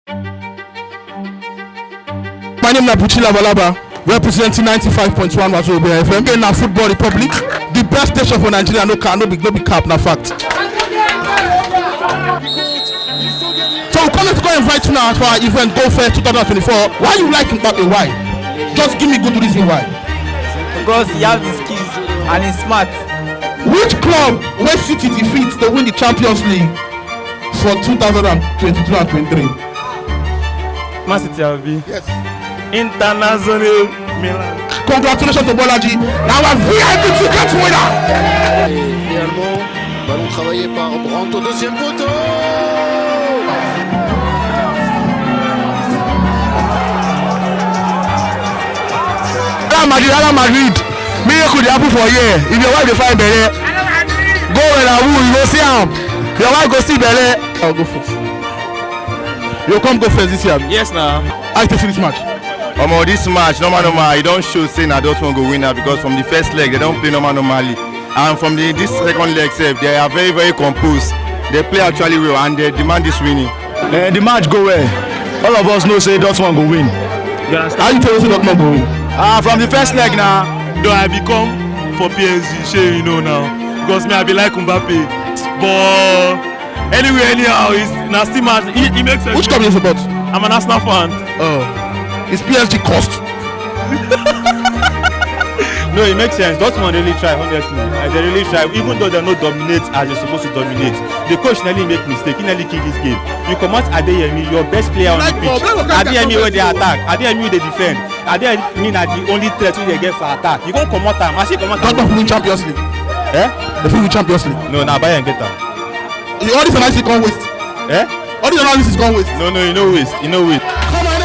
My name is Buchila Balaba, representing 95.1 Wazobia FM. In our Football Republic, the best station for Nigeria. No be cap, na fact. So we're coming to go invite you now for our event GOALFEST 2024. Why you like Mbappe? Why? Just give me good reason why. Because he has his skills and he's smart. Which club will City defeat to win the Champions League for 2022 and 23? Man City will be. Yes. International Milan. Congratulations to Bolaji. Now a VIP ticket winner. Et également, ballon travaillé par Brandt au deuxième poteau. Real Madrid. Miracle dey happen for here. If your wife dey find belle, go where na who you go see am. Your wife go see belle. I'll go first. You come go first this year. Yes, now. How you take finish match? This match normal e don show say na Dortmund go win now because from the first leg they don't play normally and from this second leg sef they are very very composed. They play actually well and they demand this winning. The match go well. All of us know say Dortmund go win. How you tell us Dortmund go win? From the first leg now. Though I become for PSG, shey you know now, because me I be like Mbappe, but anyway anyhow it's na still match. He makes sense. Which club you support? I'm an Arsenal fan. Oh, it's PSG cost. No, it makes sense. Dortmund really try, honestly. They really try, even though they not dominate as they're supposed to dominate. The coach nearly make mistake. He nearly kill this game. You come out Adeyemi, your best player on the pitch. Adeyemi where they attack. Adeyemi they defend. Adeyemi na the only threat they get for attack. You gonna come out and machine come out. Dortmund win Champions League. Eh? They win Champions League. No, na Bayern get that. All this analysis gone waste. Eh? All this analysis gone waste. No, you know waste. You know waste. Come on.